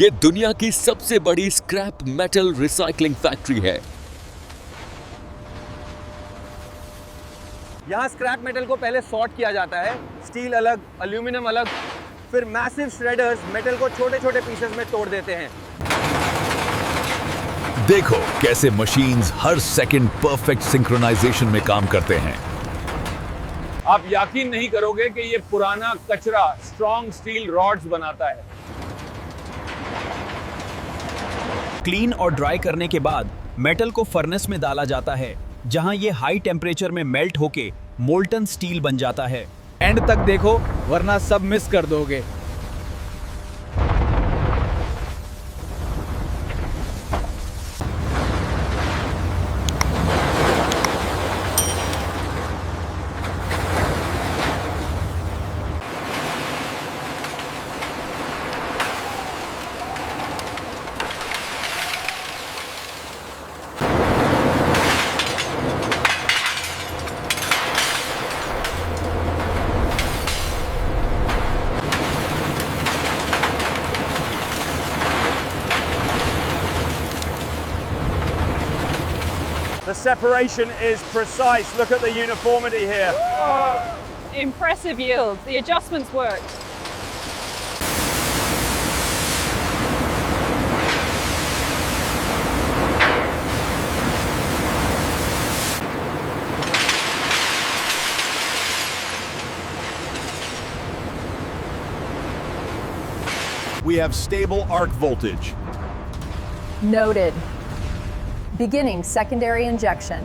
ये दुनिया की सबसे बड़ी स्क्रैप मेटल रिसाइकलिंग फैक्ट्री है। यहाँ स्क्रैप मेटल को पहले सॉर्ट किया जाता है, स्टील अलग, एल्यूमिनियम अलग, फिर मैसिव श्रेडर्स मेटल को छोटे छोटे पीसेस में तोड़ देते हैं। देखो कैसे मशीन्स हर सेकंड परफेक्ट सिंक्रोनाइजेशन में काम करते हैं। आप यकीन नहीं करोगे कि ये पुराना कचरा स्ट्रॉन्ग स्टील रॉड्स बनाता है। क्लीन और ड्राई करने के बाद मेटल को फर्नेस में डाला जाता है, जहां ये हाई टेम्परेचर में मेल्ट होके मोल्टन स्टील बन जाता है। एंड तक देखो वरना सब मिस कर दोगे। The separation is precise. Look at the uniformity here. Impressive yield. The adjustments worked. We have stable arc voltage. Noted. Beginning secondary injection.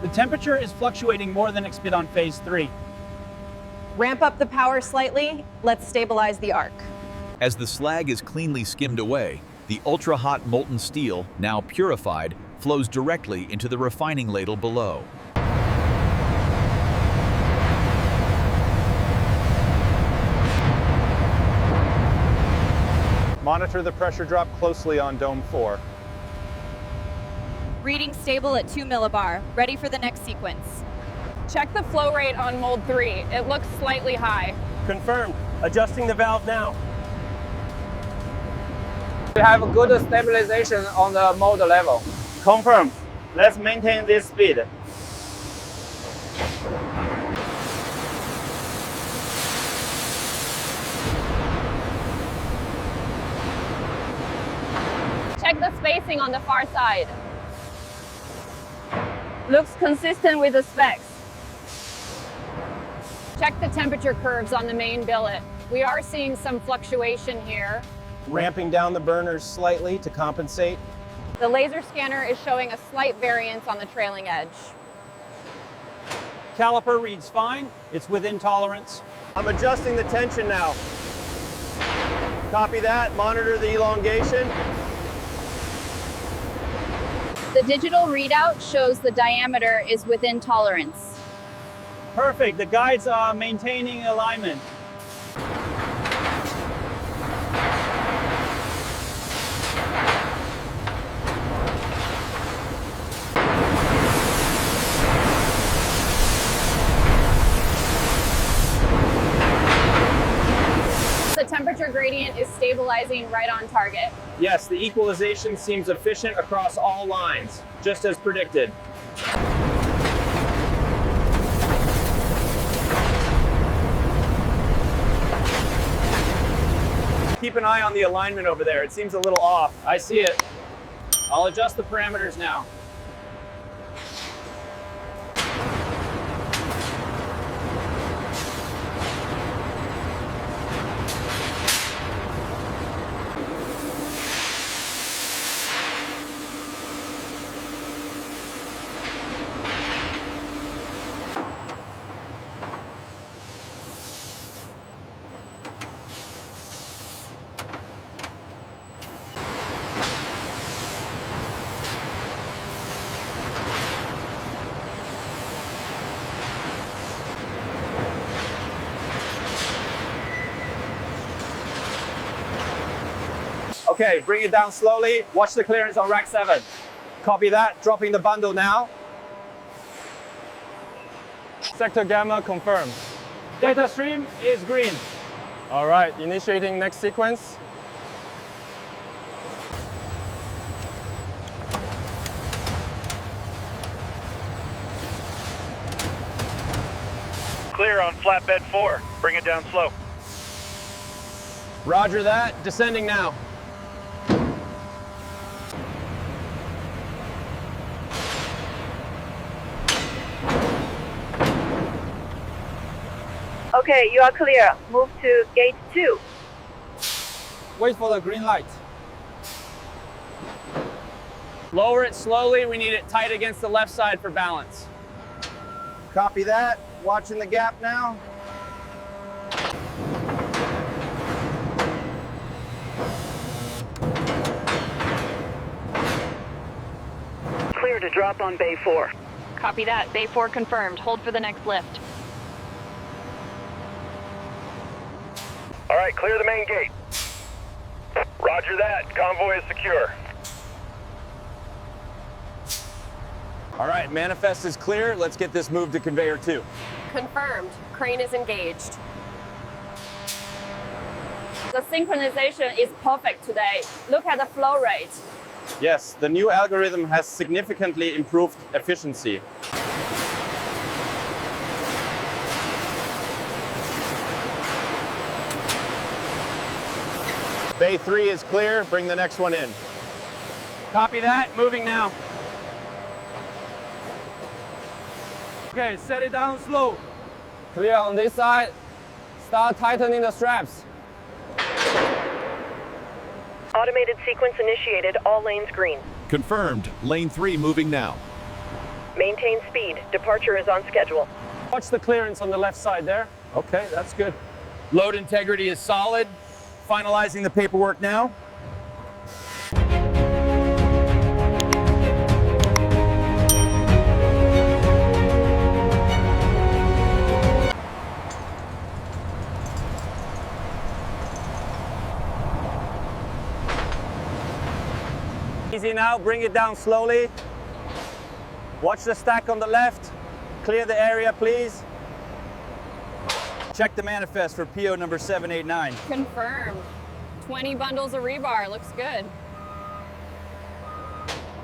The temperature is fluctuating more than expected on phase 3. Ramp up the power slightly. Let's stabilize the arc. As the slag is cleanly skimmed away, the ultra-hot molten steel, now purified, flows directly into the refining ladle below. Monitor the pressure drop closely on Dome 4. Reading stable at 2 millibar. Ready for the next sequence. Check the flow rate on mold 3. It looks slightly high. Confirmed. Adjusting the valve now. We have a good stabilization on the mold level. Confirmed. Let's maintain this speed. Check the spacing on the far side. Looks consistent with the specs. Check the temperature curves on the main billet. We are seeing some fluctuation here. Ramping down the burners slightly to compensate. The laser scanner is showing a slight variance on the trailing edge. Caliper reads fine. It's within tolerance. I'm adjusting the tension now. Copy that. Monitor the elongation. The digital readout shows the diameter is within tolerance. Perfect. The guides are maintaining alignment. The temperature gradient is stabilizing right on target. Yes, the equalization seems efficient across all lines, just as predicted. Keep an eye on the alignment over there. It seems a little off. I see it. I'll adjust the parameters now. Okay, bring it down slowly. Watch the clearance on rack 7. Copy that. Dropping the bundle now. Sector gamma confirmed. Data stream is green. All right, initiating next sequence. Clear on flatbed 4. Bring it down slow. Roger that, descending now. Okay, you are clear. Move to gate 2. Wait for the green light. Lower it slowly, we need it tight against the left side for balance. Copy that, watching the gap now. Clear to drop on bay 4. Copy that. Bay 4 confirmed. Hold for the next lift. All right, clear the main gate. Roger that. Convoy is secure. All right, manifest is clear. Let's get this moved to conveyor 2. Confirmed. Crane is engaged. The synchronization is perfect today. Look at the flow rate. Yes, the new algorithm has significantly improved efficiency. Bay 3 is clear. Bring the next one in. Copy that. Moving now. Okay, set it down slow. Clear on this side. Start tightening the straps. Automated sequence initiated. All lanes green. Confirmed. Lane 3 moving now. Maintain speed. Departure is on schedule. Watch the clearance on the left side there. Okay, that's good. Load integrity is solid. Finalizing the paperwork now. Easy now, bring it down slowly. Watch the stack on the left. Clear the area, please. Check the manifest for PO number 789. Confirmed. 20 bundles of rebar. Looks good.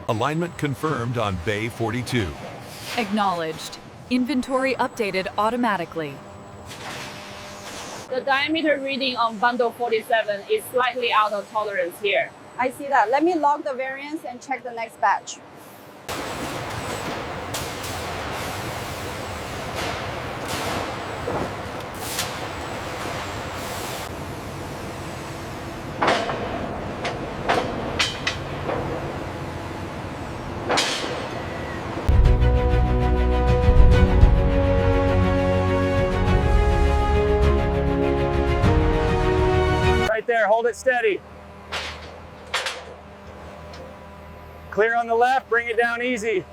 Alignment confirmed on Bay 42. Acknowledged. Inventory updated automatically. The diameter reading on bundle 47 is slightly out of tolerance here. I see that. Let me log the variance and check the next batch. Right there, hold it steady. Clear on the left, bring it down easy.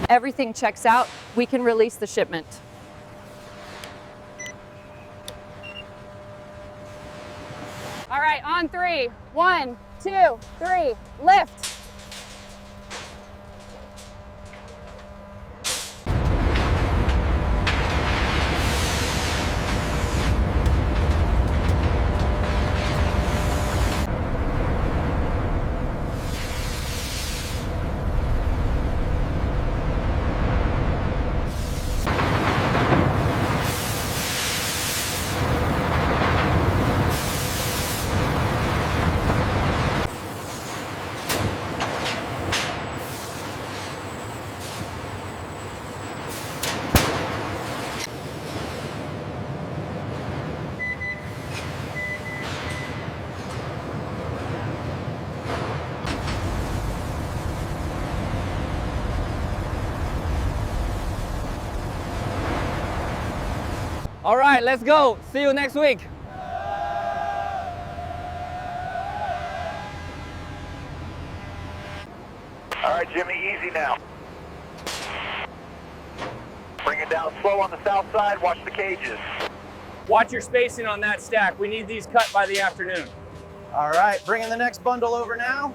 Everything checks out. We can release the shipment. All right, on 3. 1, 2, 3, lift. All right, let's go. See you next week. All right, Jimmy, easy now. Bring it down slow on the south side. Watch the cages. Watch your spacing on that stack. We need these cut by the afternoon. All right, bringing the next bundle over now.